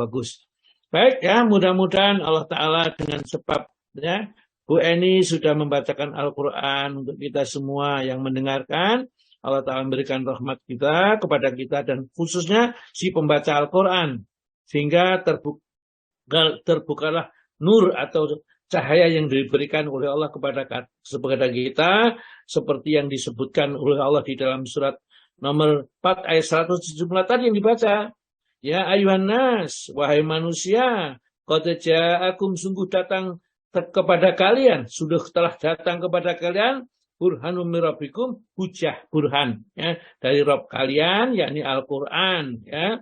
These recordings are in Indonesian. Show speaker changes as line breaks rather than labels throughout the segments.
bagus. Baik ya, mudah-mudahan Allah Ta'ala dengan sebab ya Bu Eni sudah membacakan Al-Quran untuk kita semua yang mendengarkan. Allah Ta'ala memberikan rahmat kita kepada kita dan khususnya si pembaca Al-Quran. Sehingga terbukalah nur atau cahaya yang diberikan oleh Allah kepada kita. Seperti yang disebutkan oleh Allah di dalam surat nomor 4 ayat 170 tadi yang dibaca. Ya ayuhan nas, wahai manusia, qad ja'akum sungguh datang kepada kalian, sudah telah datang kepada kalian burhanum mirabbikum, hujah burhan ya dari Rabb kalian yakni Al-Qur'an ya.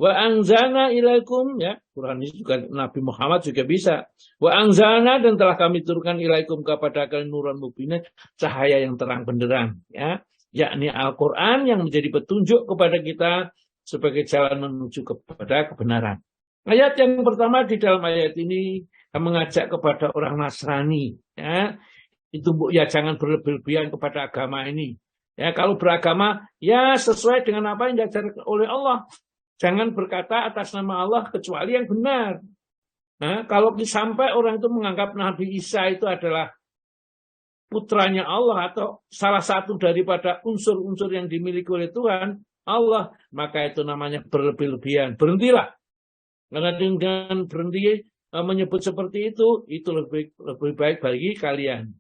Wa anzalna ilaikum ya, Quran ini juga Nabi Muhammad juga bisa. Wa anzalna dan telah kami turunkan ilaikum kepada kalian nuran mubina, cahaya yang terang benderang ya, yakni Al-Qur'an yang menjadi petunjuk kepada kita sebagai jalan menuju kepada kebenaran. Ayat yang pertama di dalam ayat ini mengajak kepada orang Nasrani ya. Itu ya jangan berlebihan kepada agama ini. Ya kalau beragama ya sesuai dengan apa yang diajarkan oleh Allah. Jangan berkata atas nama Allah kecuali yang benar. Nah, kalau sampai orang itu menganggap Nabi Isa itu adalah putranya Allah atau salah satu daripada unsur-unsur yang dimiliki oleh Tuhan Allah, maka itu namanya berlebih-lebihan. Berhentilah. Karena dengan berhenti menyebut seperti itu lebih baik bagi kalian.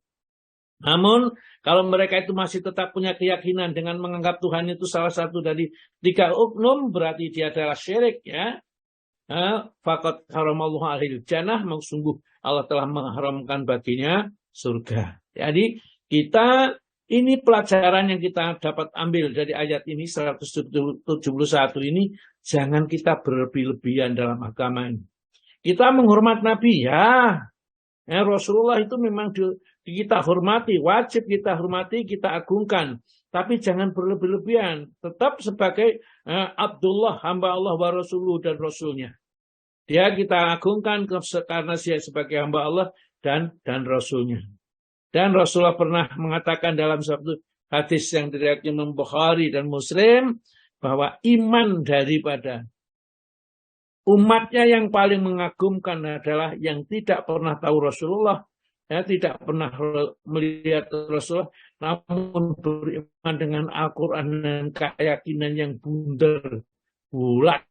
Namun, kalau mereka itu masih tetap punya keyakinan dengan menganggap Tuhan itu salah satu dari 3 uknum, berarti dia adalah syirik ya. Faqad haramallahu alaihi jannah, sungguh Allah telah mengharamkan baginya surga. Jadi, ini pelajaran yang kita dapat ambil dari ayat ini 171 ini, jangan kita berlebih-lebihan dalam agama ini. Kita menghormat Nabi ya Rasulullah itu memang kita hormati, wajib kita hormati, kita agungkan. Tapi jangan berlebih-lebihan, tetap sebagai Abdullah, hamba Allah wa Rasuluh dan Rasulnya. Dia kita agungkan karena dia sebagai hamba Allah dan Rasulnya. Dan Rasulullah pernah mengatakan dalam satu hadis yang diriwayatkan Imam Bukhari dan Muslim bahwa iman daripada umatnya yang paling mengagumkan adalah yang tidak pernah tahu Rasulullah, ya, tidak pernah melihat Rasulullah, namun beriman dengan Al-Quran dan keyakinan yang bulat,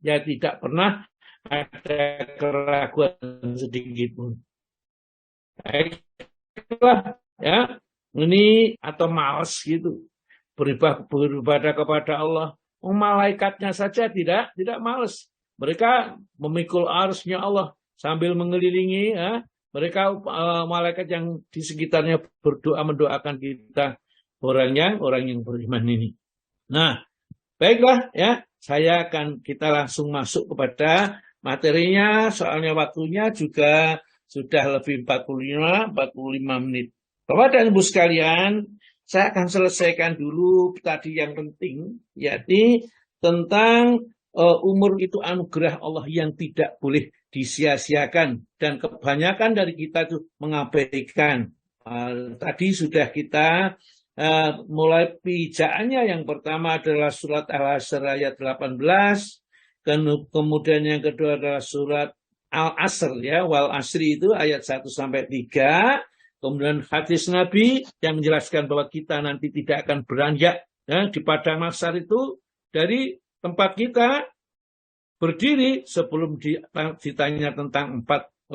ya tidak pernah ada keraguan sedikit pun. Ya, ini atau malas gitu beribadah kepada Allah. Malaikatnya saja tidak malas. Mereka memikul arsy-Nya Allah sambil mengelilingi ya. Mereka malaikat yang di sekitarnya berdoa mendoakan kita orang yang beriman ini. Nah, baiklah ya, kita langsung masuk kepada materinya, soalnya waktunya juga sudah lebih 45 menit. Bapak dan Ibu sekalian, saya akan selesaikan dulu tadi yang penting, yakni tentang umur itu anugerah Allah yang tidak boleh disia-siakan. Dan kebanyakan dari kita itu mengabaikan. Tadi sudah kita mulai pijaannya. Yang pertama adalah surat Al-Asr ayat 18. Kemudian yang kedua adalah surat Al-Asr ya, wal asri itu ayat 1-3. Kemudian hadis Nabi yang menjelaskan bahwa kita nanti tidak akan beranjak ya, di padang mahsyar itu dari tempat kita berdiri sebelum ditanya tentang 4-5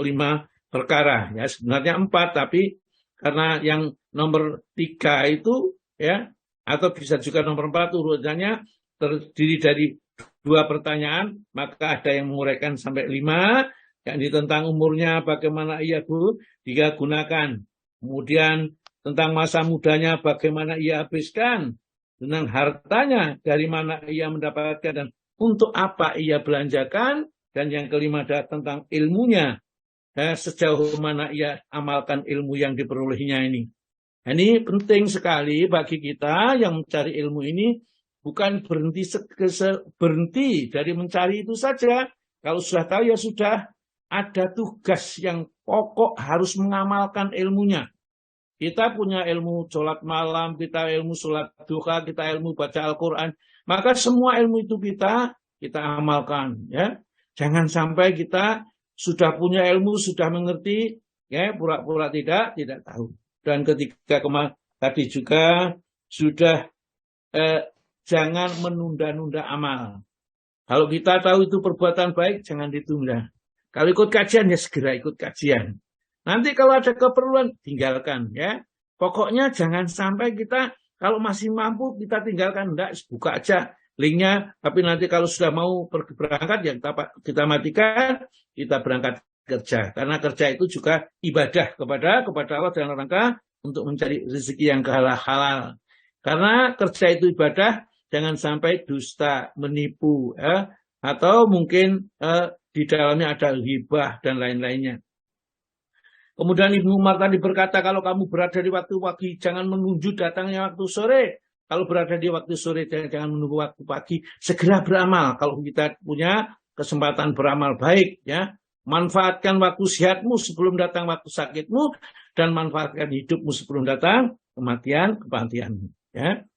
perkara ya, sebenarnya 4 tapi karena yang nomor 3 itu ya, atau bisa juga nomor 4 urutannya terdiri dari 2 pertanyaan, maka ada yang menguraikan sampai 5. Yakni tentang umurnya bagaimana ia dia gunakan. Kemudian tentang masa mudanya bagaimana ia habiskan. Tentang hartanya dari mana ia mendapatkan dan untuk apa ia belanjakan. Dan yang kelima adalah tentang ilmunya. Sejauh mana ia amalkan ilmu yang diperolehnya ini. Ini penting sekali bagi kita yang mencari ilmu ini. Bukan berhenti dari mencari itu saja. Kalau sudah tahu ya sudah. Ada tugas yang pokok harus mengamalkan ilmunya. Kita punya ilmu sholat malam, kita ilmu sholat duha, kita ilmu baca Al-Quran. Maka semua ilmu itu kita amalkan. Ya. Jangan sampai kita sudah punya ilmu, sudah mengerti, ya pura-pura tidak tahu. Dan ketika tadi juga sudah jangan menunda-nunda amal. Kalau kita tahu itu perbuatan baik, jangan ditunda. Kalau ikut kajian, ya segera ikut kajian. Nanti kalau ada keperluan, tinggalkan. Ya, pokoknya jangan sampai kita, kalau masih mampu, kita tinggalkan. Enggak, buka aja linknya. Tapi nanti kalau sudah mau berangkat, ya kita matikan, kita berangkat kerja. Karena kerja itu juga ibadah kepada Allah dalam rangka untuk mencari rezeki yang halal. Karena kerja itu ibadah, jangan sampai dusta, menipu, ya, atau mungkin di dalamnya ada ghibah dan lain-lainnya. Kemudian Ibnu Umar tadi berkata, kalau kamu berada di waktu pagi, jangan menunggu datangnya waktu sore. Kalau berada di waktu sore, jangan menunggu waktu pagi. Segera beramal. Kalau kita punya kesempatan beramal baik, ya, manfaatkan waktu sehatmu sebelum datang waktu sakitmu, dan manfaatkan hidupmu sebelum datang kematianmu. Ya.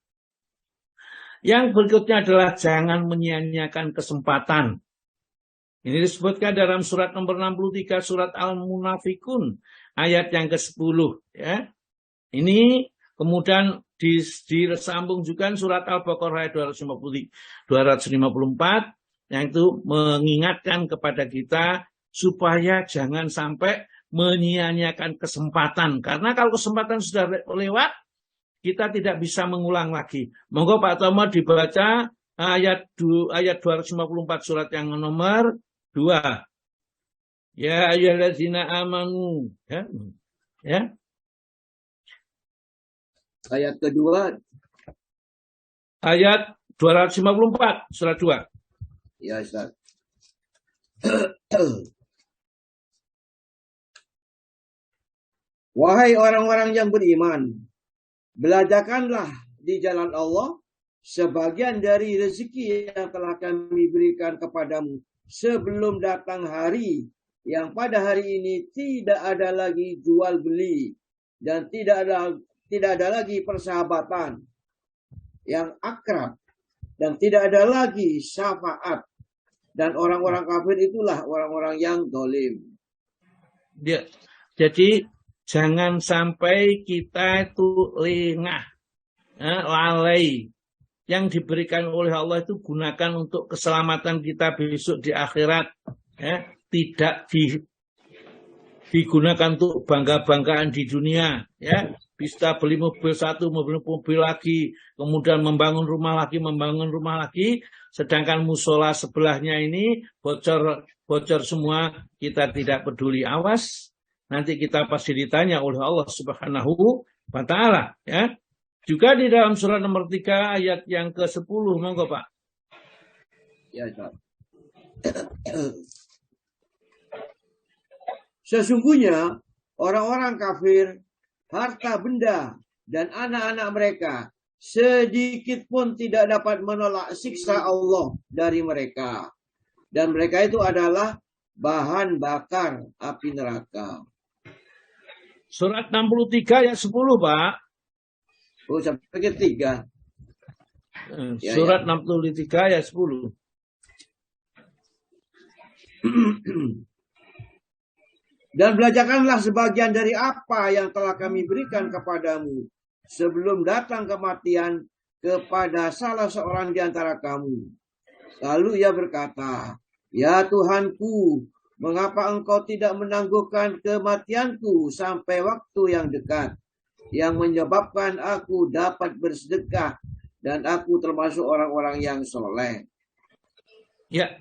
Yang berikutnya adalah jangan menyia-nyiakan kesempatan. Ini disebutkan dalam surat nomor 63, surat Al-Munafikun, ayat yang ke-10. Ya. Ini kemudian disambung juga surat Al-Baqarah ayat 254, yang itu mengingatkan kepada kita supaya jangan sampai menyia-nyiakan kesempatan. Karena kalau kesempatan sudah lewat, kita tidak bisa mengulang lagi. Monggo Pak Tomo dibaca ayat 254 surat yang nomor 2. Ya ayyuhallazina amanu. Ya.
Ayat kedua.
Ayat 254 surat 2.
Ya, Ustaz. Wahai orang-orang yang beriman, belajarkanlah di jalan Allah sebagian dari rezeki yang telah kami berikan kepadamu sebelum datang hari yang pada hari ini tidak ada lagi jual beli dan tidak ada lagi persahabatan yang akrab dan tidak ada lagi syafaat, dan orang-orang kafir itulah orang-orang yang zalim.
Ya, jadi jangan sampai kita itu lengah, lalai. Yang diberikan oleh Allah itu gunakan untuk keselamatan kita besok di akhirat. Ya. Tidak digunakan untuk bangga-banggaan di dunia. Ya. Bisa beli mobil satu, mobil lagi, kemudian membangun rumah lagi, sedangkan musola sebelahnya ini bocor semua, kita tidak peduli. Awas, nanti kita pasti ditanya oleh Allah Subhanahu wa Ta'ala. Ya. Juga di dalam surat nomor 3 ayat yang ke-10, monggo Pak.
Ya, Pak. Sesungguhnya orang-orang kafir, harta benda dan anak-anak mereka sedikit pun tidak dapat menolak siksa Allah dari mereka. Dan mereka itu adalah bahan bakar api neraka.
Surat 63 ayat 10, Pak.
Oh, sampai ke 3.
Surat 63 ayat 10.
Dan belajarkanlah sebagian dari apa yang telah kami berikan kepadamu sebelum datang kematian kepada salah seorang di antara kamu. Lalu ia berkata, ya Tuhanku, mengapa engkau tidak menangguhkan kematianku sampai waktu yang dekat, yang menyebabkan aku dapat bersedekah dan aku termasuk orang-orang yang soleh.
Ya,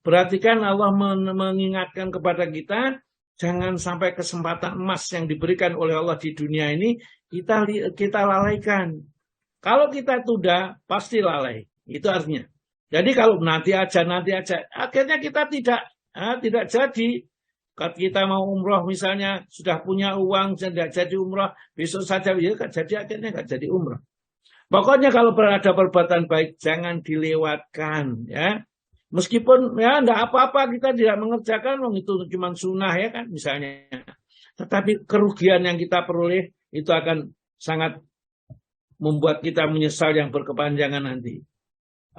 perhatikan Allah mengingatkan kepada kita, jangan sampai kesempatan emas yang diberikan oleh Allah di dunia ini kita lalaikan. Kalau kita tunda, pasti lalai. Itu artinya. Jadi kalau nanti aja, akhirnya kita tidak jadi. Kalau kita mau umroh misalnya, sudah punya uang, tidak jadi umroh, besok saja, ya nggak jadi, akhirnya nggak jadi umroh. Pokoknya kalau ada perbuatan baik, jangan dilewatkan. Ya. Meskipun ya enggak apa-apa kita tidak mengerjakan, itu cuma sunnah ya kan misalnya. Tetapi kerugian yang kita peroleh itu akan sangat membuat kita menyesal yang berkepanjangan nanti.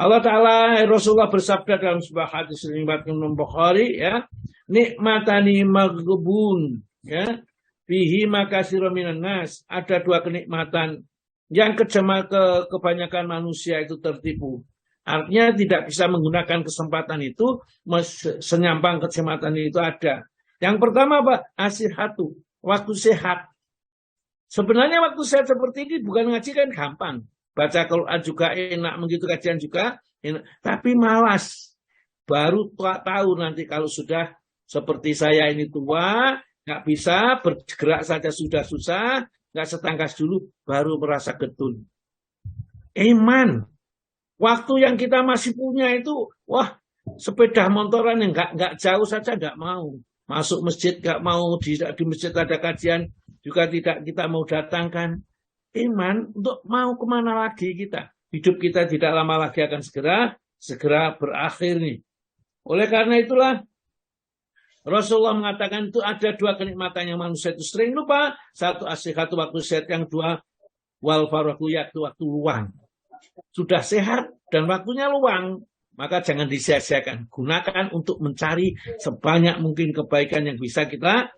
Allah Ta'ala, Rasulullah bersabda dalam sebuah hadis riwayat Imam Bukhari, ya, nikmatani maghbun, ya, fihi makasirun minan nas. Ada dua kenikmatan yang kebanyakan manusia itu tertipu. Artinya tidak bisa menggunakan kesempatan itu, senyampang kesempatan itu ada. Yang pertama apa? Asihatu, waktu sehat. Sebenarnya waktu sehat seperti ini bukan ngaji kan gampang. Baca Quran juga enak, begitu kajian juga enak. Tapi malas. Baru tahu nanti kalau sudah seperti saya ini tua, nggak bisa, bergerak saja sudah susah, nggak setangkas dulu, baru merasa getun. Iman. Waktu yang kita masih punya itu, wah, sepeda motoran yang nggak jauh saja nggak mau. Masuk masjid nggak mau, di masjid ada kajian juga tidak kita mau datangkan. Iman untuk mau kemana lagi kita. Hidup kita tidak lama lagi akan segera berakhir nih. Oleh karena itulah Rasulullah mengatakan itu ada dua kenikmatan yang manusia itu sering lupa. Satu asihatu waktu sehat, yang dua wal farahu waktu luang. Sudah sehat dan waktunya luang, maka jangan disia-siakan. Gunakan untuk mencari sebanyak mungkin kebaikan yang bisa kita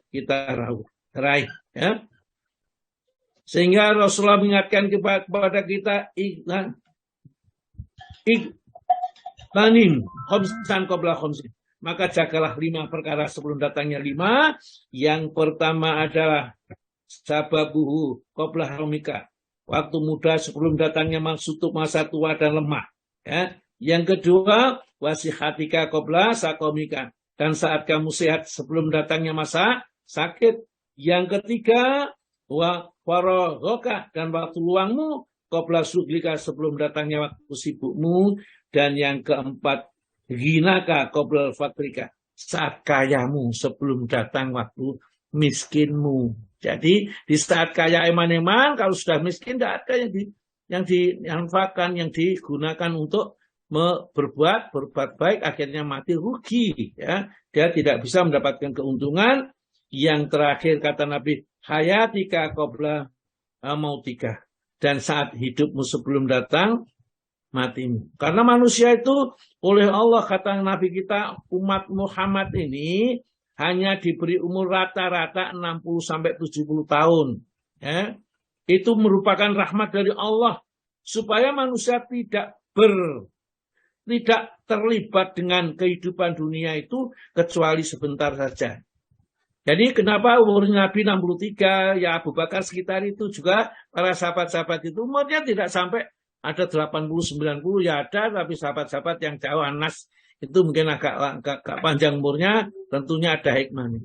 raih. Ya. Sehingga Rasulullah mengingatkan kepada kita ikhlanim khamsan qabla khamsin. Maka jagalah 5 perkara sebelum datangnya 5. Yang pertama adalah sababuhu qabla harmika. Waktu muda sebelum datangnya masa tua dan lemah. Ya. Yang kedua, wasihatika qabla sakomika. Dan saat kamu sehat sebelum datangnya masa sakit. Yang ketiga, wa faraghoka, dan waktu luangmu qabla suglika, sebelum datangnya waktu sibukmu. Dan yang keempat, ghinaka qabla fakrika, saat kayamu sebelum datang waktu miskinmu. Jadi di saat kaya eman-eman, kalau sudah miskin tidak ada yang dianfakan, yang digunakan untuk berbuat baik, akhirnya mati rugi, ya. Dia tidak bisa mendapatkan keuntungan. Yang terakhir kata Nabi, hayatika qabla mautika, dan saat hidupmu sebelum datang matimu. Karena manusia itu oleh Allah, kata Nabi kita, umat Muhammad ini hanya diberi umur rata-rata 60-70 tahun. Ya. Itu merupakan rahmat dari Allah supaya manusia tidak terlibat dengan kehidupan dunia itu kecuali sebentar saja. Jadi kenapa umur Nabi 63, ya Abu Bakar sekitar itu juga, para sahabat-sahabat itu umurnya tidak sampai, ada 80-90 ya ada, tapi sahabat-sahabat yang jauh Anas itu mungkin agak panjang umurnya, tentunya ada hikmahnya.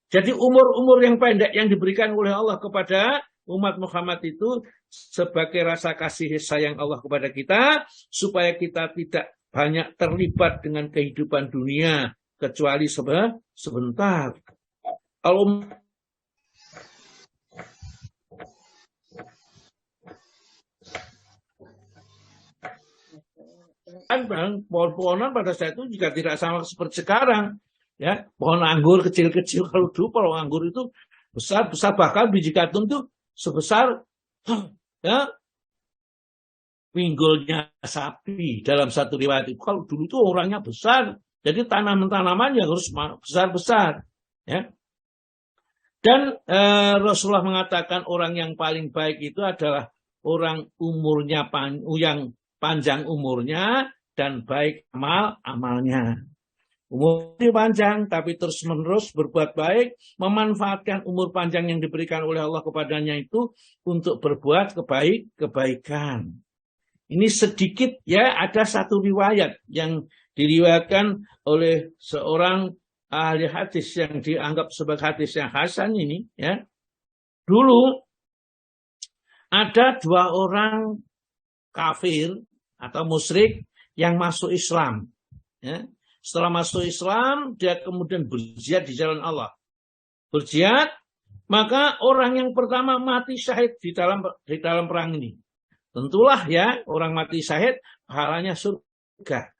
Jadi umur-umur yang pendek yang diberikan oleh Allah kepada umat Muhammad itu sebagai rasa kasih sayang Allah kepada kita, supaya kita tidak banyak terlibat dengan kehidupan dunia kecuali sebentar. Kalau pohon-pohonan pada saat itu juga tidak sama seperti sekarang, ya. Pohon anggur kecil-kecil, kalau dulu pohon anggur itu besar, bahkan biji katun itu sebesar ya pinggulnya sapi dalam satu riwayat itu. Kalau dulu itu orangnya besar, jadi tanaman-tanaman yang harus besar-besar, ya. Dan Rasulullah mengatakan orang yang paling baik itu adalah orang umurnya yang panjang umurnya dan baik amalnya. Umurnya panjang tapi terus-menerus berbuat baik, memanfaatkan umur panjang yang diberikan oleh Allah kepadanya itu untuk berbuat kebaikan. Ini sedikit, ya, ada satu riwayat yang diriwayatkan oleh seorang ahli hadis yang dianggap sebagai hadis yang hasan ini, ya. Dulu ada 2 orang kafir atau musyrik yang masuk Islam, ya. Setelah masuk Islam, dia kemudian berjihad di jalan Allah. Berjihad, maka orang yang pertama mati syahid di dalam perang ini. Tentulah, ya, orang mati syahid pahalanya surga.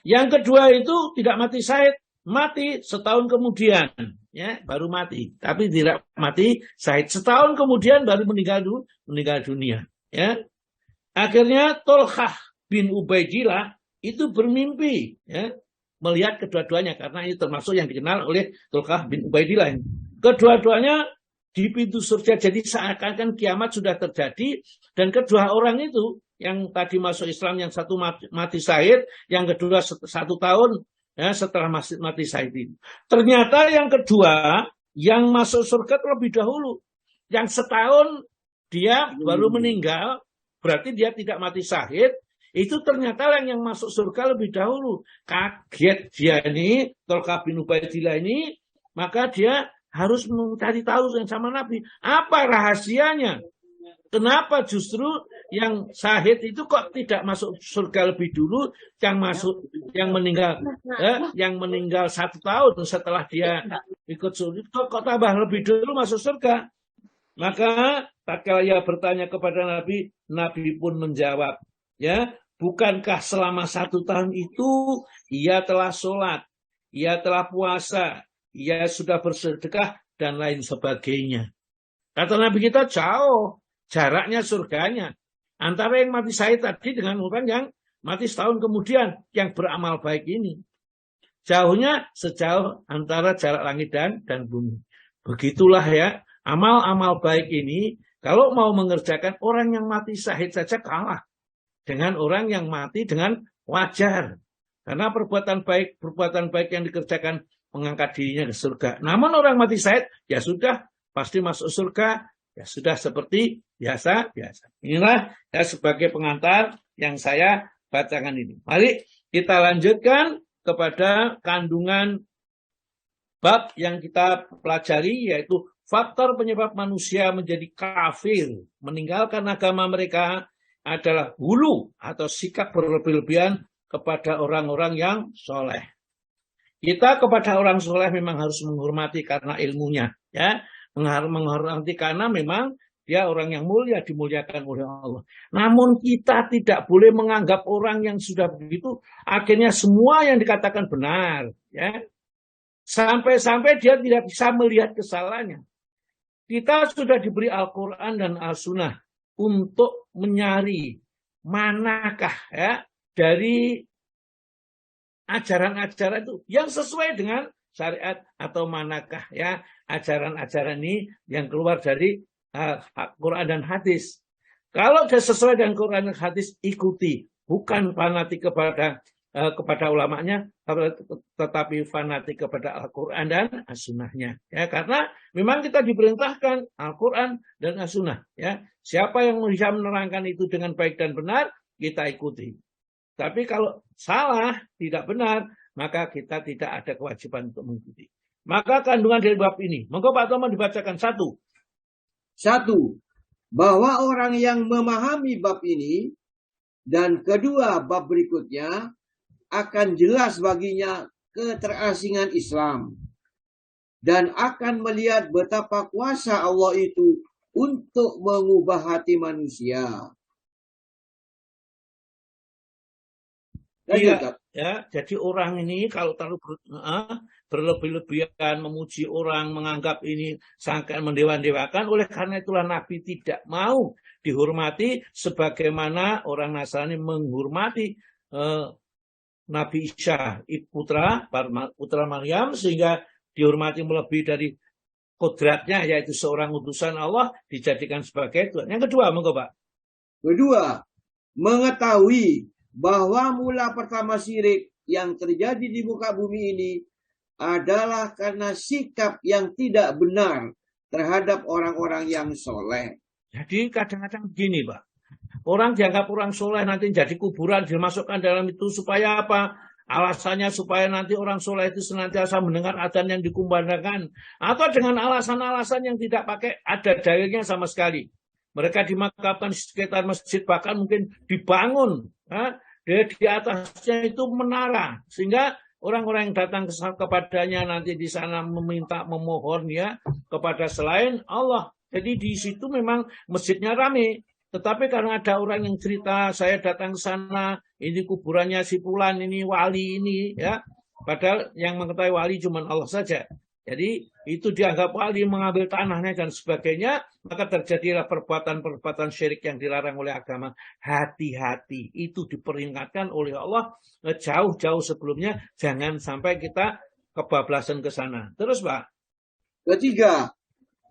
Yang kedua itu tidak mati syahid, mati setahun kemudian, ya, baru mati, tapi tidak mati syahid. Setahun kemudian baru meninggal dunia, ya. Akhirnya Tolhah bin Ubaidillah itu bermimpi, ya, melihat kedua-duanya, karena ini termasuk yang dikenal oleh Tulkah bin Ubaidillah. Kedua-duanya di pintu surga, jadi seakan-akan kiamat sudah terjadi, dan kedua orang itu, yang tadi masuk Islam, yang satu mati syahid, yang kedua 1 tahun ya, setelah mati syahid ini. Ternyata yang kedua yang masuk surga terlebih dahulu. Yang setahun dia baru meninggal, berarti dia tidak mati syahid. Itu ternyata yang masuk surga lebih dahulu. Kaget dia ini, Tulkah bin Ubaidillah ini, maka dia harus mencari tahu sama Nabi. Apa rahasianya? Kenapa justru yang syahid itu kok tidak masuk surga lebih dulu, yang meninggal 1 tahun setelah dia ikut surga kok tambah lebih dulu masuk surga? Maka tatkala ia bertanya kepada Nabi, Nabi pun menjawab, ya, bukankah selama 1 tahun itu ia telah sholat, ia telah puasa, ia sudah bersedekah dan lain sebagainya. Kata Nabi kita, jauh jaraknya surganya antara yang mati syahid tadi dengan orang yang mati setahun kemudian yang beramal baik ini. Jauhnya sejauh antara jarak langit dan bumi. Begitulah ya, amal-amal baik ini kalau mau mengerjakan, orang yang mati syahid saja kalah dengan orang yang mati dengan wajar. Karena perbuatan baik yang dikerjakan mengangkat dirinya ke surga. Namun orang mati syahid, ya sudah, pasti masuk surga, ya sudah seperti biasa. Inilah ya sebagai pengantar yang saya bacakan ini. Mari kita lanjutkan kepada kandungan bab yang kita pelajari, yaitu faktor penyebab manusia menjadi kafir, meninggalkan agama mereka adalah hulu atau sikap berlebih-lebihan kepada orang-orang yang soleh. Kita kepada orang soleh memang harus menghormati karena ilmunya, ya, menghormati karena memang dia orang yang mulia, dimuliakan oleh Allah. Namun kita tidak boleh menganggap orang yang sudah begitu akhirnya semua yang dikatakan benar, ya. Sampai-sampai dia tidak bisa melihat kesalahannya. Kita sudah diberi Al-Quran dan Al-Sunnah untuk menyari manakah ya dari ajaran-ajaran itu yang sesuai dengan syariat, atau manakah ya ajaran-ajaran ini yang keluar dari Quran dan hadis. Kalau sudah sesuai dengan Quran dan hadis, ikuti, bukan fanatik kepada ulamanya, tetapi fanatik kepada Al-Quran dan As-Sunnahnya. Ya, karena memang kita diperintahkan Al-Quran dan As-Sunnah. Ya, siapa yang bisa menerangkan itu dengan baik dan benar, kita ikuti. Tapi kalau salah, tidak benar, maka kita tidak ada kewajiban untuk mengikuti. Maka kandungan dari bab ini, monggo Pak Tomo dibacakan.
Satu, bahwa orang yang memahami bab ini dan kedua bab berikutnya akan jelas baginya keterasingan Islam dan akan melihat betapa kuasa Allah itu untuk mengubah hati manusia.
Iya, ya, jadi orang ini kalau terlalu berlebih-lebihan memuji orang, menganggap ini sangat mendewa-dewakan, oleh karena itulah Nabi tidak mau dihormati sebagaimana orang Nasrani menghormati Nabi Isa, putra Maryam, sehingga dihormati melebihi dari kodratnya, yaitu seorang utusan Allah dijadikan sebagai Tuhan. Yang kedua, monggo Pak.
Kedua, mengetahui bahwa mula pertama syirik yang terjadi di muka bumi ini adalah karena sikap yang tidak benar terhadap orang-orang yang soleh.
Jadi kadang-kadang begini Pak, orang dianggap orang soleh nanti jadi kuburan, dimasukkan dalam itu supaya apa? Alasannya supaya nanti orang soleh itu senantiasa mendengar adzan yang dikumandangkan, atau dengan alasan-alasan yang tidak pakai ada dalilnya sama sekali. Mereka dimakamkan di sekitar masjid, bahkan mungkin dibangun di atasnya itu menara, sehingga orang-orang yang datang kepadanya nanti di sana memohon ya kepada selain Allah. Jadi di situ memang masjidnya ramai, tetapi karena ada orang yang cerita, saya datang ke sana, ini kuburannya si fulan, ini wali ini ya, padahal yang mengetahui wali cuma Allah saja. Jadi itu dianggap wali, mengambil tanahnya dan sebagainya, maka terjadilah perbuatan-perbuatan syirik yang dilarang oleh agama. Hati-hati, itu diperingatkan oleh Allah jauh-jauh sebelumnya, jangan sampai kita kebablasan ke sana. Terus Pak.
Ketiga,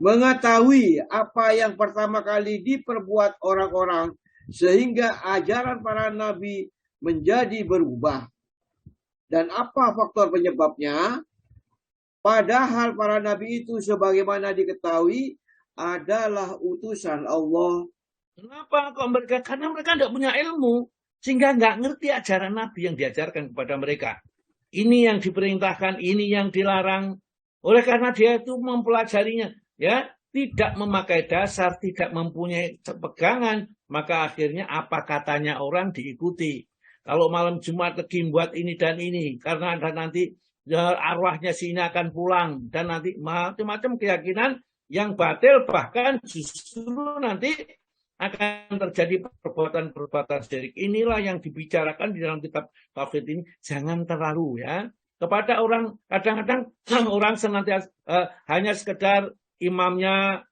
mengetahui apa yang pertama kali diperbuat orang-orang sehingga ajaran para nabi menjadi berubah. Dan apa faktor penyebabnya? Padahal para nabi itu sebagaimana diketahui adalah utusan Allah.
Kenapa kok mereka? Karena mereka tidak punya ilmu, sehingga nggak ngerti ajaran nabi yang diajarkan kepada mereka. Ini yang diperintahkan, ini yang dilarang. Oleh karena dia itu mempelajarinya, ya, tidak memakai dasar, tidak mempunyai pegangan, maka akhirnya apa katanya orang diikuti. Kalau malam Jumat lagi buat ini dan ini, karena ada nanti ya, arwahnya sini akan pulang, dan nanti macam-macam keyakinan yang batil, bahkan justru nanti akan terjadi perbuatan-perbuatan syirik. Inilah yang dibicarakan di dalam kitab tauhid ini. Jangan terlalu ya. Kepada orang, kadang-kadang orang senantiasa hanya sekedar imamnya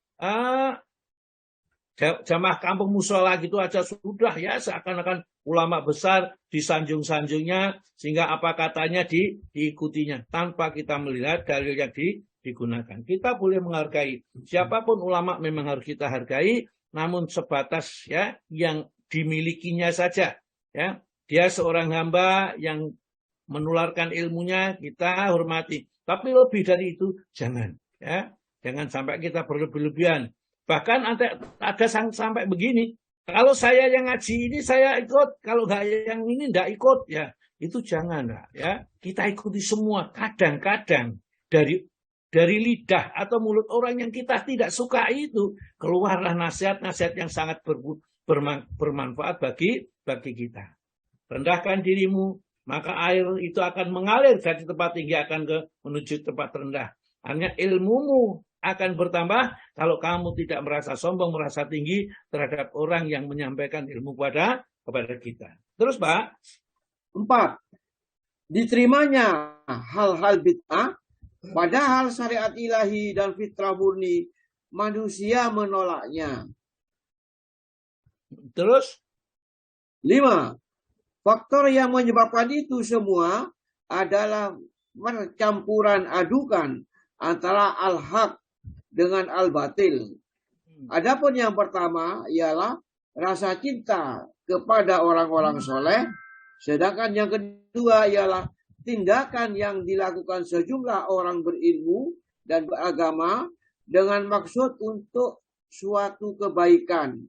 jamaah kampung musola gitu aja sudah ya, seakan-akan ulama besar disanjung-sanjungnya sehingga apa katanya diikutinya tanpa kita melihat dalil yang digunakan. Kita boleh menghargai siapapun ulama, memang harus kita hargai, namun sebatas ya yang dimilikinya saja ya. Dia seorang hamba yang menularkan ilmunya, kita hormati. Tapi lebih dari itu jangan ya. Jangan sampai kita berlebih-lebihan. Bahkan ada sampai begini, kalau saya yang ngaji ini saya ikut, kalau nggak yang ini nggak ikut ya, itu jangan ya. Kita ikuti semua. Kadang-kadang dari lidah atau mulut orang yang kita tidak suka itu keluarlah nasihat-nasihat yang sangat bermanfaat bagi kita. Rendahkan dirimu, maka air itu akan mengalir dari tempat tinggi akan menuju tempat rendah. Hanya ilmumu akan bertambah kalau kamu tidak merasa sombong, merasa tinggi terhadap orang yang menyampaikan ilmu kepada kita. Terus Pak.
4. Diterimanya hal-hal bid'ah, padahal syariat ilahi dan fitrah murni manusia menolaknya.
Terus
5. Faktor yang menyebabkan itu semua adalah percampuran adukan antara al-haq dengan al-batil. Adapun yang pertama ialah rasa cinta kepada orang-orang soleh, sedangkan yang kedua ialah tindakan yang dilakukan sejumlah orang berilmu dan beragama dengan maksud untuk suatu kebaikan.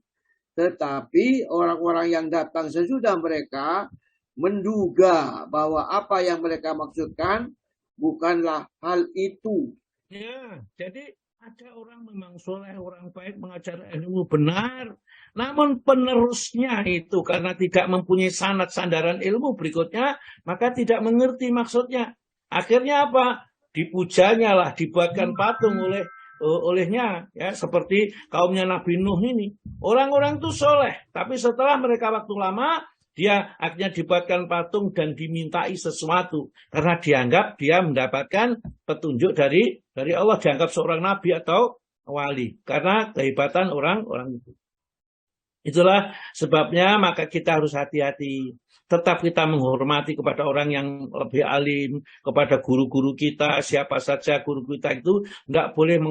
Tetapi orang-orang yang datang sesudah mereka menduga bahwa apa yang mereka maksudkan bukanlah hal itu.
Ya, jadi ada orang memang soleh, orang baik, mengajar ilmu benar. Namun penerusnya itu karena tidak mempunyai sandaran ilmu berikutnya, maka tidak mengerti maksudnya. Akhirnya apa? Dipujanya lah, dibuatkan patung olehnya, ya, seperti kaumnya Nabi Nuh ini. Orang-orang itu soleh, tapi setelah mereka waktu lama, dia akhirnya dibuatkan patung dan dimintai sesuatu karena dianggap dia mendapatkan petunjuk dari Allah, dianggap seorang nabi atau wali karena kehebatan orang-orang itu. Itulah sebabnya maka kita harus hati-hati. Tetap kita menghormati kepada orang yang lebih alim, kepada guru-guru kita, siapa saja guru kita itu tidak boleh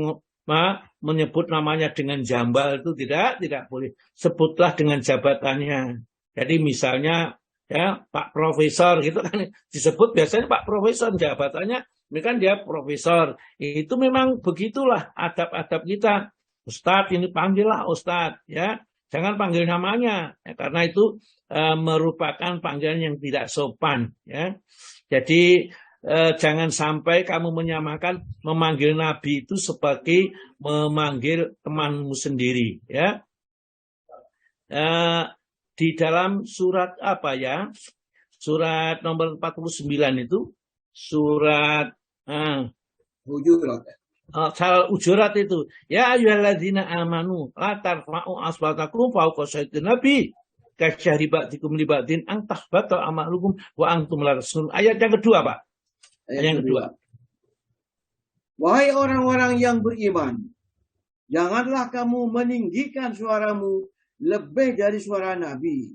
menyebut namanya dengan jambal, itu tidak boleh. Sebutlah dengan jabatannya. Jadi misalnya ya Pak Profesor gitu kan disebut biasanya Pak Profesor, jabatannya ini kan dia profesor. Itu memang begitulah adab-adab kita. Ustadz ini panggillah Ustadz ya. Jangan panggil namanya ya, karena itu merupakan panggilan yang tidak sopan ya. Jadi jangan sampai kamu menyamakan memanggil Nabi itu sebagai memanggil temanmu sendiri ya. Di dalam surat apa ya? Surat nomor 49 itu. Surat Hujurat itu. Ya ayyuhalladzina amanu la tarfa'u aswatakum fawqa sautin nabi kasyahri ba'dikum li ba'din an tahbata amalukum wa antum la rasul. Ayat yang kedua, Pak. Ayat yang kedua.
Wahai orang-orang yang beriman, janganlah kamu meninggikan suaramu lebih dari suara Nabi.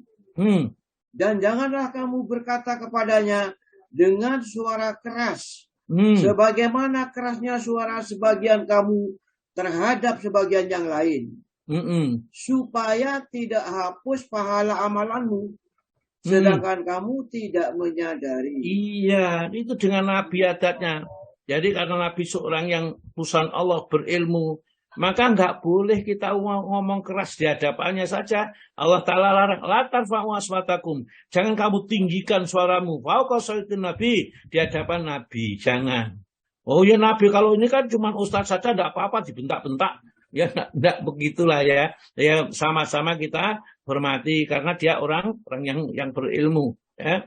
Dan janganlah kamu berkata kepadanya dengan suara keras, sebagaimana kerasnya suara sebagian kamu terhadap sebagian yang lain, supaya tidak hapus pahala amalanmu, sedangkan kamu tidak menyadari.
Iya, itu dengan Nabi adatnya. Jadi karena Nabi seorang yang utusan Allah, berilmu, maka nggak boleh kita ngomong keras di hadapannya saja. Allah Ta'ala larang, la tarfa'u aswatakum. Jangan kamu tinggikan suaramu. Fauqa sautin Nabi, di hadapan Nabi. Jangan. Oh ya Nabi, kalau ini kan cuma ustaz saja, enggak apa-apa dibentak-bentak. Ya enggak begitulah ya. Ya sama-sama kita hormati karena dia orang yang berilmu, ya.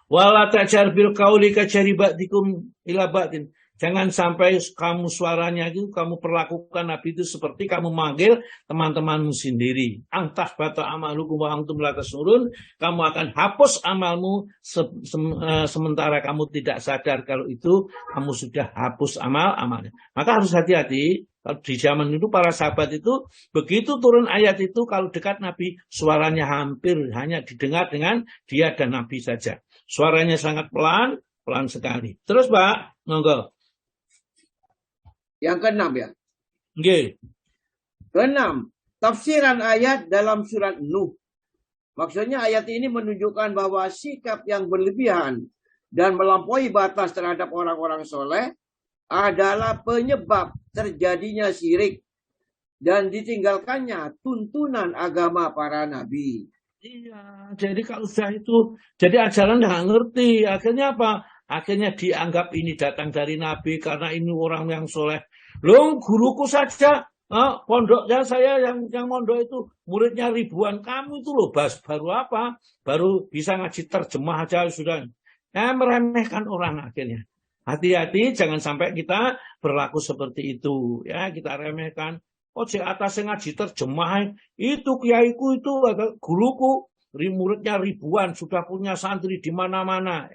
Wala tajar bil qauli kajari ba'dikum ila ba'din. Jangan sampai kamu suaranya itu kamu perlakukan Nabi itu seperti kamu manggil teman-temanmu sendiri. Antah bata amalukum wa antum la tasurun. Kamu akan hapus amalmu sementara kamu tidak sadar kalau itu kamu sudah hapus amalnya. Maka harus hati-hati. Kalau di zaman itu para sahabat itu begitu turun ayat itu kalau dekat Nabi suaranya hampir hanya didengar dengan dia dan Nabi saja. Suaranya sangat pelan sekali. Terus Pak, monggo.
Yang keenam ya.
Nggih.
Keenam, tafsiran ayat dalam surat Nuh. Maksudnya ayat ini menunjukkan bahwa sikap yang berlebihan dan melampaui batas terhadap orang-orang soleh adalah penyebab terjadinya syirik dan ditinggalkannya tuntunan agama para nabi.
Iya, jadi kalau sudah itu, jadi ajaran nggak ngerti. Akhirnya apa? Akhirnya dianggap ini datang dari Nabi karena ini orang yang soleh. Loh, guruku saja, pondoknya saya yang mondok itu muridnya ribuan. Kamu itu loh, baru apa? Baru bisa ngaji terjemah aja sudah. Meremehkan orang akhirnya. Hati-hati, jangan sampai kita berlaku seperti itu. Ya, kita remehkan. Oh, di atas ngaji terjemah itu kiaiku itu guruku, muridnya ribuan, sudah punya santri di mana-mana.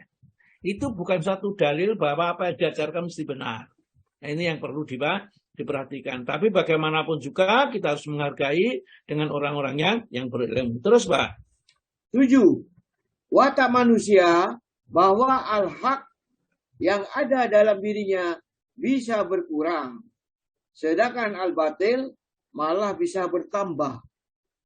Itu bukan satu dalil bahwa apa yang diajarkan mesti benar. Nah, ini yang perlu diperhatikan. Tapi bagaimanapun juga kita harus menghargai dengan orang-orang yang berilmu. Terus, Pak.
7. Watak manusia bahwa al-haq yang ada dalam dirinya bisa berkurang. Sedangkan al-batil malah bisa bertambah.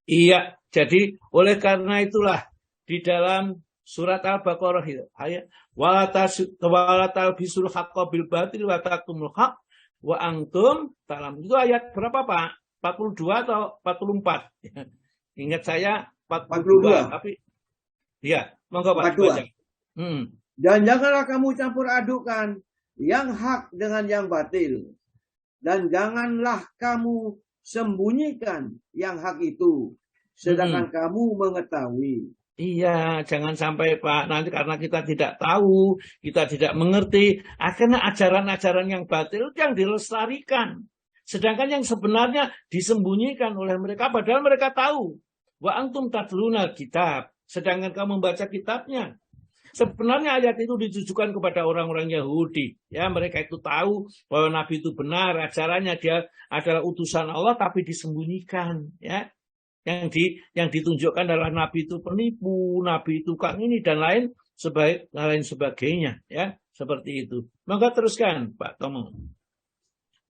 Iya, jadi oleh karena itulah di dalam surat Al-Baqarah itu ayat walatal bisul haqqa bil batil wa taqtumul haq wa antum talam. Itu ayat berapa, Pak? 42 atau 44? Ingat saya 42. Tapi iya, monggo Pak baca.
Dan janganlah kamu campur adukan yang hak dengan yang batil. Dan janganlah kamu sembunyikan yang hak itu, sedangkan kamu mengetahui.
Iya, jangan sampai Pak, nanti karena kita tidak tahu, kita tidak mengerti, akhirnya ajaran-ajaran yang batil yang dilestarikan. Sedangkan yang sebenarnya disembunyikan oleh mereka, padahal mereka tahu. Wa antum tatluna kitab, sedangkan kamu membaca kitabnya. Sebenarnya ayat itu ditujukan kepada orang-orang Yahudi. Ya, mereka itu tahu bahwa Nabi itu benar, ajarannya dia adalah utusan Allah, tapi disembunyikan. Ya, yang ditunjukkan adalah Nabi itu penipu, Nabi itu kang ini dan lain sebagainya. Ya, seperti itu. Maka teruskan, Pak Tomo.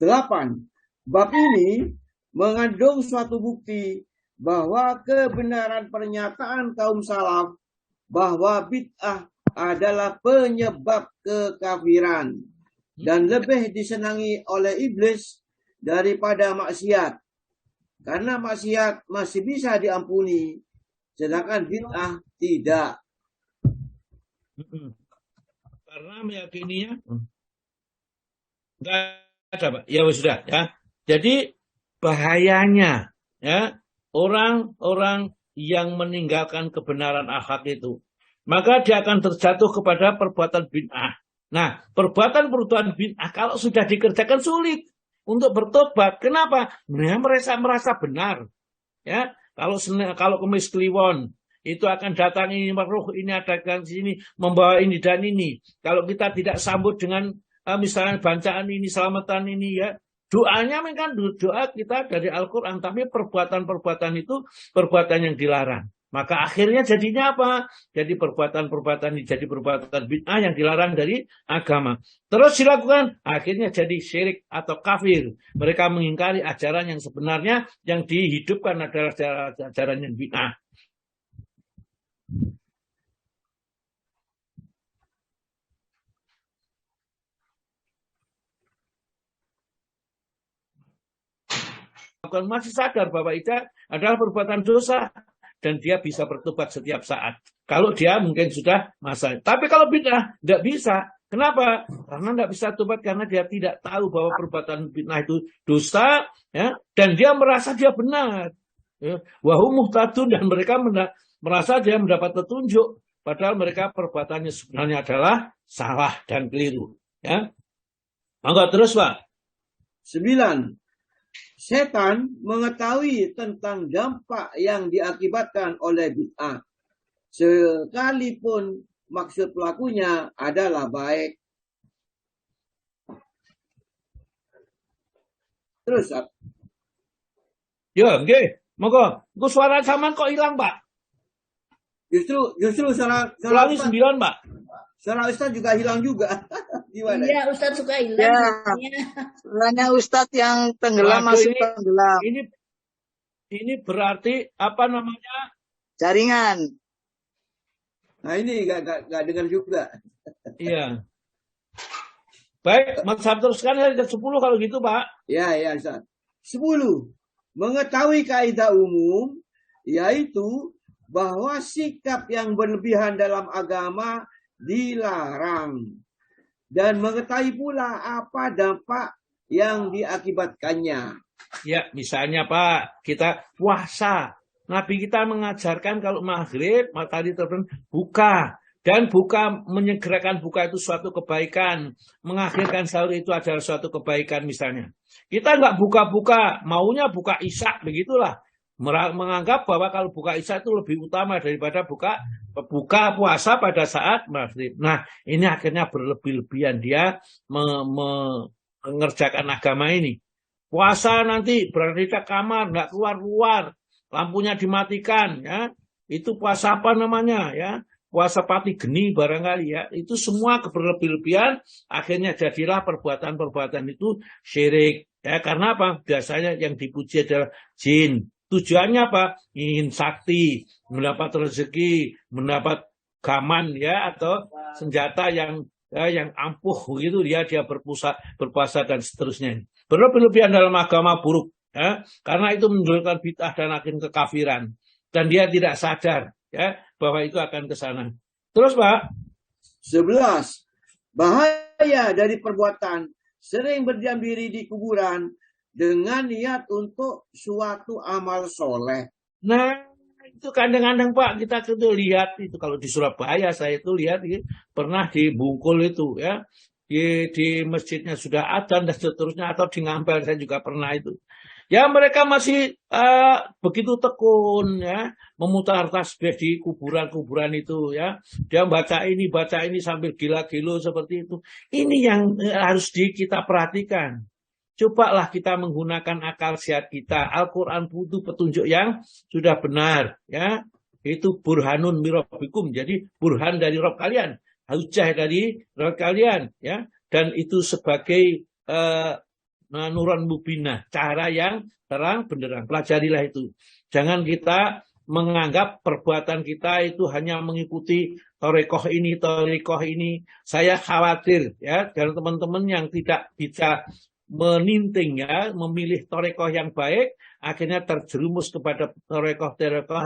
8. Bab ini mengandung suatu bukti bahwa kebenaran pernyataan kaum salaf bahwa bid'ah adalah penyebab kekafiran dan lebih disenangi oleh iblis daripada maksiat. Karena maksiat masih bisa diampuni, sedangkan bid'ah tidak.
Karena meyakininya enggak ada, Pak. Ya sudah ya. Jadi bahayanya ya orang-orang yang meninggalkan kebenaran akhlak itu, maka dia akan terjatuh kepada perbuatan bid'ah. Nah, perbuatan bid'ah kalau sudah dikerjakan sulit untuk bertobat. Kenapa? Mereka merasa benar. Ya, kalau kemis kliwon itu akan datang ini meruh, ini ada di sini membawa ini dan ini. Kalau kita tidak sambut dengan misalnya bacaan ini, selamatan ini ya. Doanya kan doa kita dari Al-Quran, tapi perbuatan-perbuatan itu perbuatan yang dilarang. Maka akhirnya jadinya apa? Jadi perbuatan-perbuatan ini jadi perbuatan bid'ah yang dilarang dari agama. Terus dilakukan, akhirnya jadi syirik atau kafir. Mereka mengingkari ajaran yang sebenarnya yang dihidupkan adalah ajaran yang bid'ah. Masih sadar bahwa itu adalah perbuatan dosa dan dia bisa bertobat setiap saat. Kalau dia mungkin sudah masa. Tapi kalau bid'ah tidak bisa. Kenapa? Karena tidak bisa tobat karena dia tidak tahu bahwa perbuatan bid'ah itu dosa, ya, dan dia merasa dia benar. Ya. Wahum muhtadun, dan mereka merasa dia mendapat petunjuk, padahal mereka perbuatannya sebenarnya adalah salah dan keliru. Ya. Maka terus, Pak.
9. Setan mengetahui tentang dampak yang diakibatkan oleh bid'ah, sekalipun maksud pelakunya adalah baik. Terus,
ya, oke. Moga, suara zaman kok hilang, Pak?
Justru suara
9, Pak.
Suara Ustaz juga hilang juga.
Gimana? Iya, Ustaz suka hilang.
Ya, suaranya Ustaz yang tenggelam. Waduh, masih tenggelam.
Ini berarti apa namanya?
Jaringan.
Nah ini gak dengar juga.
Iya. Baik, Mas teruskan dari 10 kalau gitu, Pak.
Ya, Ustaz. 10. Mengetahui kaidah umum, yaitu bahwa sikap yang berlebihan dalam agama dilarang, dan mengetahui pula apa dampak yang diakibatkannya.
Ya, misalnya Pak, kita puasa. Nabi kita mengajarkan kalau maghrib matahari terbenam buka, dan buka, menyegerakan buka itu suatu kebaikan, mengakhirkan sahur itu adalah suatu kebaikan misalnya. Kita nggak buka-buka, maunya buka isya, begitulah. Menganggap bahwa kalau buka isya itu lebih utama daripada buka puasa pada saat maghrib. Nah, ini akhirnya berlebih-lebihan dia mengerjakan agama ini. Puasa nanti berada di kamar, nggak keluar-keluar, lampunya dimatikan, ya. Itu puasa apa namanya, ya? Puasa pati geni barangkali, ya. Itu semua berlebih-lebihan, akhirnya jadilah perbuatan-perbuatan itu syirik. Ya, karena apa? Biasanya yang dipuji adalah jin. Tujuannya apa? Ingin sakti, mendapat rezeki, mendapat gaman, ya, atau senjata yang ampuh gitu, dia berpuasa dan seterusnya. Berlebihan dalam agama buruk, ya, karena itu menimbulkan bid'ah dan akhirnya kekafiran, dan dia tidak sadar, ya, bahwa itu akan ke sana. Terus, Pak.
11. Bahaya dari perbuatan sering berdiam diri di kuburan dengan niat untuk suatu amal soleh.
Nah, itu kadang-kadang Pak, kita itu lihat itu kalau di Surabaya saya itu lihat pernah di Bungkul itu, ya, di masjidnya sudah adzan dan seterusnya, atau di Ngampel saya juga pernah itu. Ya, mereka masih begitu tekun, ya, memutar tasbih di kuburan-kuburan itu, ya. Dia baca ini sambil gila-gilo seperti itu. Ini yang harus kita perhatikan. Cobalah kita menggunakan akal sehat kita. Al-Quran butuh petunjuk yang sudah benar, ya. Itu burhanun mirabbikum. Jadi burhan dari Rabb kalian, hujjah dari Rabb kalian, ya. Dan itu sebagai nuran mubinah, cara yang terang benderang. Pelajarilah itu. Jangan kita menganggap perbuatan kita itu hanya mengikuti torekoh ini. Saya khawatir, ya, dari teman-teman yang tidak bisa meninting, ya, memilih torekoh yang baik, akhirnya terjerumus kepada torekoh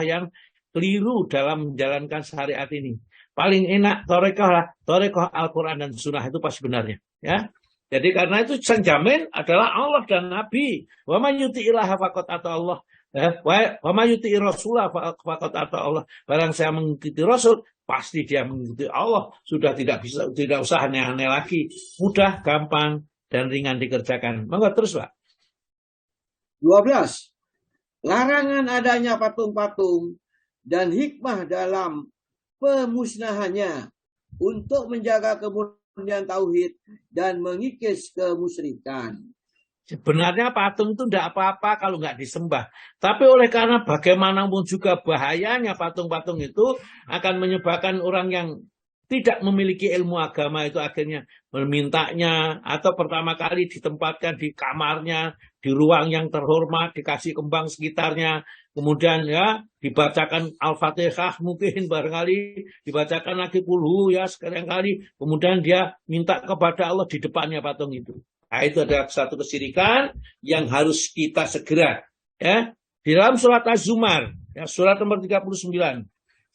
yang keliru dalam menjalankan syariat ini. Paling enak torekoh Al-Quran dan Sunnah itu pasti benarnya, ya. Jadi karena itu sang jamin adalah Allah dan Nabi. Wa man yuti'illaha faqad ata Allah. Wa man yuti'i rasulah faqad ata Allah. Barang saya mengikuti Rasul, pasti dia mengikuti Allah. Sudah tidak usah aneh-aneh lagi. Mudah, gampang, dan ringan dikerjakan. Maka terus, Pak.
12. Larangan adanya patung-patung dan hikmah dalam pemusnahannya untuk menjaga kemuliaan kemurnian tauhid dan mengikis kemusyrikan.
Sebenarnya patung itu tidak apa-apa kalau nggak disembah. Tapi oleh karena bagaimanapun juga bahayanya patung-patung itu akan menyebabkan orang yang tidak memiliki ilmu agama itu akhirnya memintanya, atau pertama kali ditempatkan di kamarnya, di ruang yang terhormat, dikasih kembang sekitarnya, kemudian ya dibacakan Al-Fatihah mungkin barangkali, dibacakan lagi kulhu ya sekalian kali, kemudian dia minta kepada Allah di depannya patung itu. Nah, itu adalah satu kesyirikan yang harus kita segera ya. Di dalam surat Az-Zumar, ya, surat nomor 39,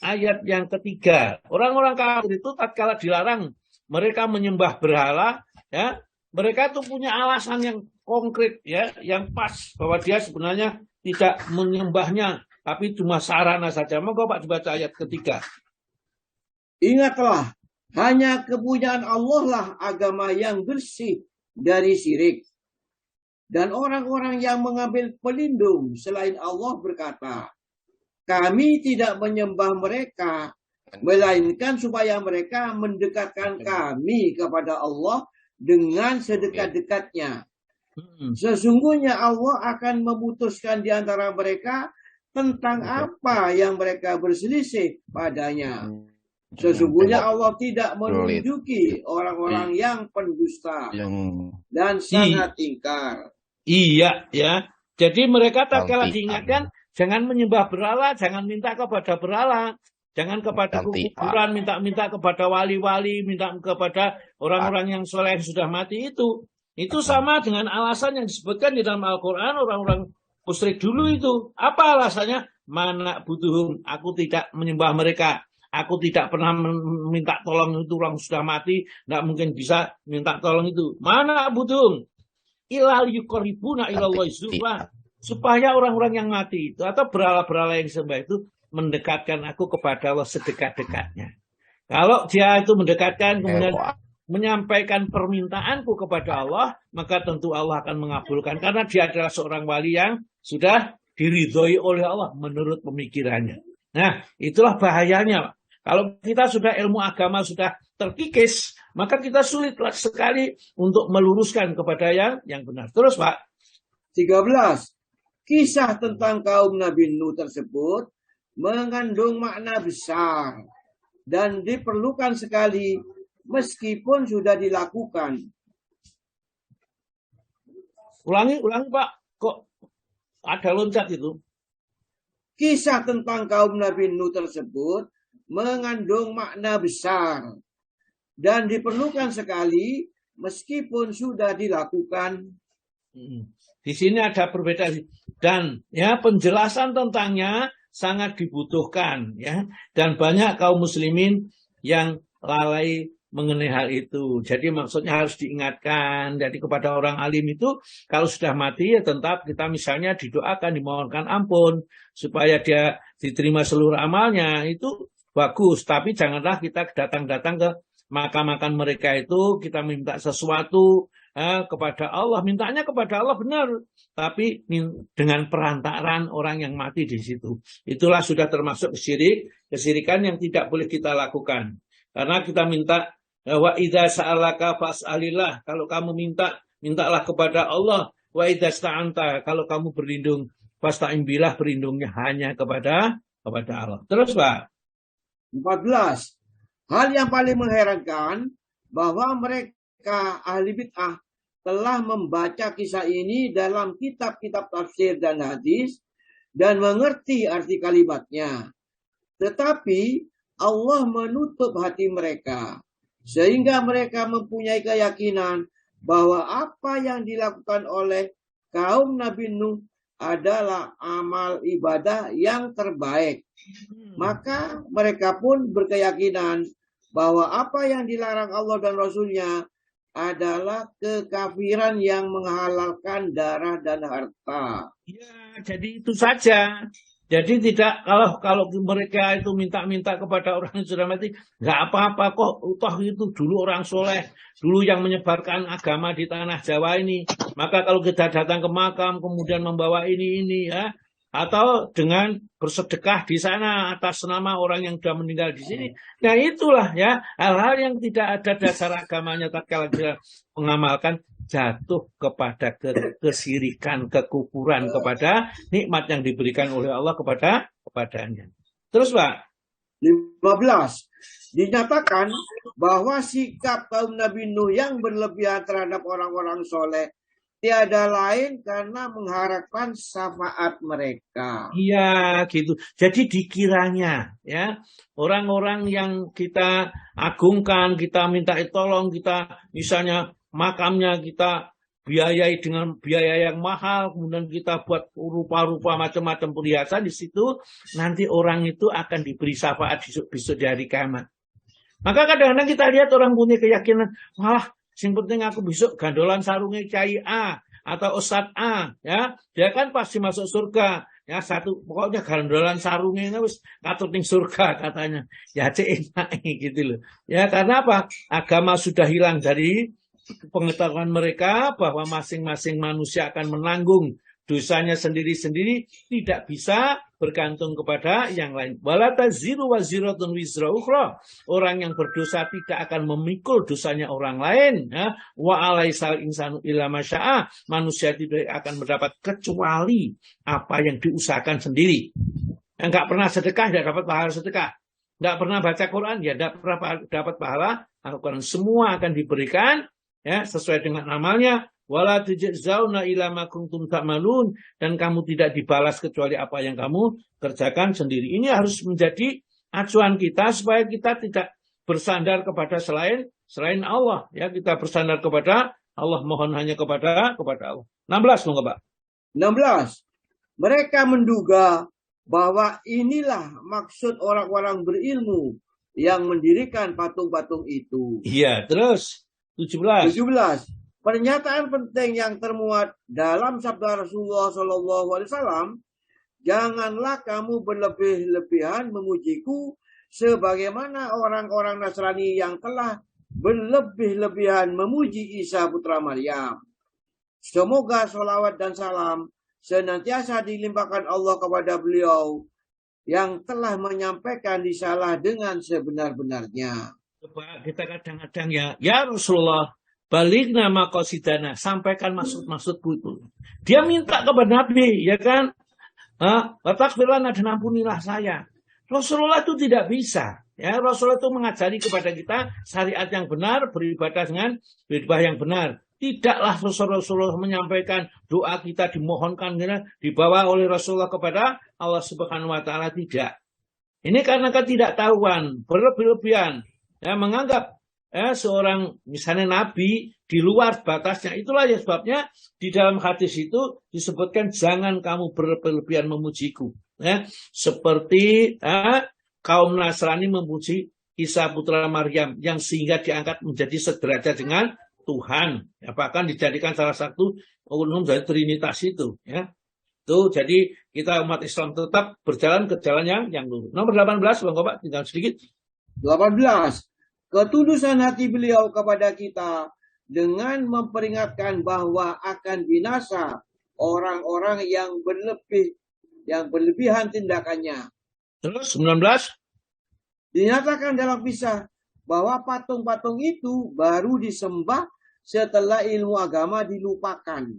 ayat yang ketiga, orang-orang kafir itu tatkala dilarang mereka menyembah berhala, ya, mereka itu punya alasan yang konkret ya, yang pas bahwa dia sebenarnya tidak menyembahnya, tapi cuma sarana saja. Monggo Pak dibaca ayat ketiga.
Ingatlah, hanya kepunyaan Allah lah agama yang bersih dari syirik. Dan orang-orang yang mengambil pelindung selain Allah berkata, kami tidak menyembah mereka, melainkan supaya mereka mendekatkan kami kepada Allah dengan sedekat-dekatnya. Sesungguhnya Allah akan memutuskan di antara mereka tentang apa yang mereka berselisih padanya. Sesungguhnya Allah tidak menunjuki orang-orang yang pendusta dan sangat ingkar.
Iya, ya. Jadi mereka tatkala diingatkan, jangan menyembah berhala, jangan minta kepada berhala, jangan kepada kuburan, minta kepada wali-wali, minta kepada orang-orang yang soleh yang sudah mati itu. Itu sama dengan alasan yang disebutkan di dalam Al-Quran orang-orang musyrik dulu itu. Apa alasannya? Mana butuhum, aku tidak menyembah mereka. Aku tidak pernah minta tolong itu, orang sudah mati, tidak mungkin bisa minta tolong itu. Mana butuhum? Ilal yukoribuna ilallah zulfa. Supaya orang-orang yang mati itu atau berhala-berhala yang sembah itu mendekatkan aku kepada Allah sedekat-dekatnya. Kalau dia itu mendekatkan kemudian menyampaikan permintaanku kepada Allah, maka tentu Allah akan mengabulkan karena dia adalah seorang wali yang sudah diridhoi oleh Allah menurut pemikirannya. Nah, itulah bahayanya. Kalau kita sudah ilmu agama sudah terkikis, maka kita sulit sekali untuk meluruskan kepada yang benar. Terus Pak.
13. Kisah tentang kaum Nabi Nuh tersebut mengandung makna besar dan diperlukan sekali meskipun sudah dilakukan.
Ulangi Pak, kok ada loncat itu?
Kisah tentang kaum Nabi Nuh tersebut mengandung makna besar dan diperlukan sekali meskipun sudah dilakukan.
Di sini ada perbedaan dan ya penjelasan tentangnya sangat dibutuhkan ya, dan banyak kaum muslimin yang lalai mengenai hal itu. Jadi maksudnya harus diingatkan. Jadi kepada orang alim itu kalau sudah mati ya tetap kita misalnya didoakan, dimohonkan ampun supaya dia diterima seluruh amalnya, itu bagus. Tapi janganlah kita datang-datang ke makam-makam mereka itu kita minta sesuatu kepada Allah, mintanya kepada Allah benar, tapi dengan perantaraan orang yang mati di situ. Itulah sudah termasuk kesyirikan yang tidak boleh kita lakukan. Karena kita minta wa idza sa'alaka fas'alillah, kalau kamu mintalah kepada Allah. Wa idza sta'anta, kalau kamu berlindung fasta'in billah, berlindungnya hanya kepada Allah. Terus Pak.
14. Hal yang paling mengherankan bahwa mereka ahli bid'ah telah membaca kisah ini dalam kitab-kitab tafsir dan hadis dan mengerti arti kalimatnya. Tetapi Allah menutup hati mereka sehingga mereka mempunyai keyakinan bahwa apa yang dilakukan oleh kaum Nabi Nuh adalah amal ibadah yang terbaik. Maka mereka pun berkeyakinan bahwa apa yang dilarang Allah dan Rasulnya adalah kekafiran yang menghalalkan darah dan harta.
Ya, jadi itu saja. Jadi tidak kalau mereka itu minta-minta kepada orang yang sudah mati, nggak apa-apa kok. Toh itu dulu orang soleh, dulu yang menyebarkan agama di tanah Jawa ini. Maka kalau kita datang ke makam kemudian membawa ini ya, atau dengan bersedekah di sana atas nama orang yang sudah meninggal di sini. Nah itulah ya hal-hal yang tidak ada dasar agamanya tatkala kita mengamalkan, jatuh kepada kesirikan, kekufuran kepada nikmat yang diberikan oleh Allah kepadanya. Terus Pak.
15. Dinyatakan bahwa sikap kaum Nabi Nuh yang berlebihan terhadap orang-orang soleh tiada lain karena mengharapkan syafaat mereka.
Iya, gitu. Jadi dikiranya ya orang-orang yang kita agungkan, kita minta tolong, kita misalnya makamnya kita biayai dengan biaya yang mahal, kemudian kita buat rupa-rupa macam-macam perhiasan di situ, nanti orang itu akan diberi syafaat besok di hari kiamat. Maka kadang-kadang kita lihat orang punya keyakinan, wah, yang penting aku besok gandolan sarungnya Kiai A atau Ustadz A, ya, dia kan pasti masuk surga, ya pokoknya gandolan sarungnya itu wis katut ning surga katanya, ya enak gitu loh, ya karena apa? Agama sudah hilang dari pengetahuan mereka bahwa masing-masing manusia akan menanggung dosanya sendiri-sendiri, tidak bisa bergantung kepada yang lain. Wala taziru waziratun wizra ukhra. Orang yang berdosa tidak akan memikul dosanya orang lain. Ya. Wa alaisal insanu illa masya'a. Manusia tidak akan mendapat kecuali apa yang diusahakan sendiri. Yang enggak pernah sedekah, tidak dapat pahala sedekah. Enggak pernah baca Quran, ya tidak pernah dapat pahala Al-Quran. Semua akan diberikan ya sesuai dengan amalnya. Wala tujzauna ila ma kuntum ta'malun, dan kamu tidak dibalas kecuali apa yang kamu kerjakan sendiri. Ini harus menjadi acuan kita supaya kita tidak bersandar kepada selain Allah, ya, kita bersandar kepada Allah, mohon hanya kepada Allah. 16 monggo Pak.
16. Mereka menduga bahwa inilah maksud orang-orang berilmu yang mendirikan patung-patung itu.
Iya, terus 17.
Pernyataan penting yang termuat dalam sabda Rasulullah SAW, janganlah kamu berlebih-lebihan memujiku sebagaimana orang-orang Nasrani yang telah berlebih-lebihan memuji Isa putra Maryam. Semoga sholawat dan salam senantiasa dilimpahkan Allah kepada beliau yang telah menyampaikan risalah dengan sebenar-benarnya.
Coba kita kadang-kadang ya Rasulullah, balik nama qasidana, sampaikan maksud-maksudku itu. Dia minta kepada Nabi, ya kan? Watakfirlana, dan ampunilah saya. Rasulullah itu tidak bisa. Ya, Rasulullah itu mengajari kepada kita syariat yang benar, beribadah dengan beribadah yang benar. Tidaklah Rasulullah menyampaikan doa kita dimohonkan, dibawa oleh Rasulullah kepada Allah Subhanahu Wa Taala, tidak. Ini karena ketidaktahuan, berlebih-lebihan, ya, menganggap seorang misalnya Nabi di luar batasnya. Itulah ya sebabnya di dalam hadis itu disebutkan jangan kamu berlebihan memujiku. Ya. Seperti kaum Nasrani memuji Isa putra Maryam yang sehingga diangkat menjadi sederajat dengan Tuhan. Ya, bahkan dijadikan salah satu umum dari Trinitas itu. Ya. Tuh, jadi kita umat Islam tetap berjalan ke jalan yang lurus. Nomor 18, Bang Bapak, tinggal sedikit. 18.
Ketulusan hati beliau kepada kita dengan memperingatkan bahwa akan binasa orang-orang yang berlebihan tindakannya.
Terus 19.
Dinyatakan dalam kisah bahwa patung-patung itu baru disembah setelah ilmu agama dilupakan.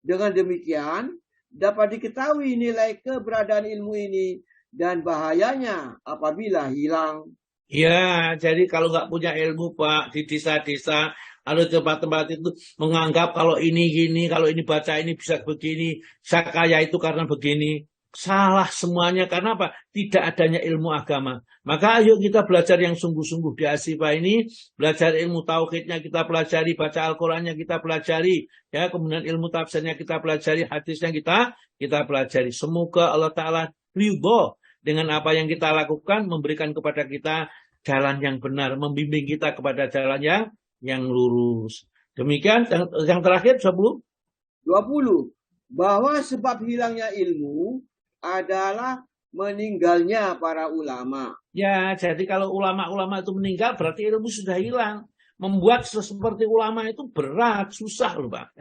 Dengan demikian dapat diketahui nilai keberadaan ilmu ini dan bahayanya apabila hilang.
Ya, jadi kalau nggak punya ilmu Pak, di desa-desa, ada tempat-tempat itu menganggap kalau ini gini, kalau ini baca ini bisa begini, saya kaya itu karena begini. Salah semuanya, karena apa? Tidak adanya ilmu agama. Maka ayo kita belajar yang sungguh-sungguh di Asifa ini, belajar ilmu tauhidnya kita pelajari, baca Al-Qurannya kita pelajari, ya, kemudian ilmu tafsirnya kita pelajari, hadisnya kita pelajari. Semoga Allah Ta'ala ridho dengan apa yang kita lakukan, memberikan kepada kita jalan yang benar, membimbing kita kepada jalan yang lurus. Demikian yang terakhir 20.
Bahwa sebab hilangnya ilmu adalah meninggalnya para ulama.
Ya, jadi kalau ulama-ulama itu meninggal berarti ilmu sudah hilang. Membuat seperti ulama itu berat, susah loh Pak.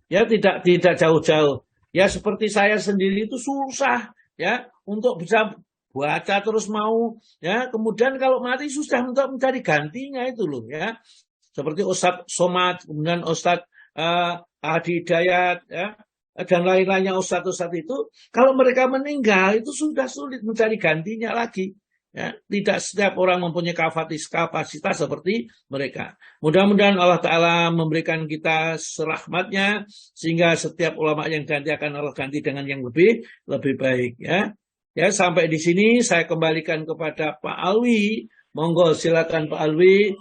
Ya, tidak jauh-jauh. Ya seperti saya sendiri itu susah ya untuk bisa baca terus mau ya, kemudian kalau mati susah untuk mencari gantinya itu loh ya. Seperti Ustadz Somad, kemudian Ustadz Hadi Hidayat ya, dan lain-lainnya Ustadz-Ustadz itu, kalau mereka meninggal itu sudah sulit mencari gantinya lagi. Ya, tidak setiap orang mempunyai kapasitas seperti mereka. Mudah-mudahan Allah Ta'ala memberikan kita serahmatnya, sehingga setiap ulama yang ganti akan Allah ganti dengan yang lebih baik. Ya, ya sampai di sini saya kembalikan kepada Pak Alwi. Monggo silakan Pak Alwi.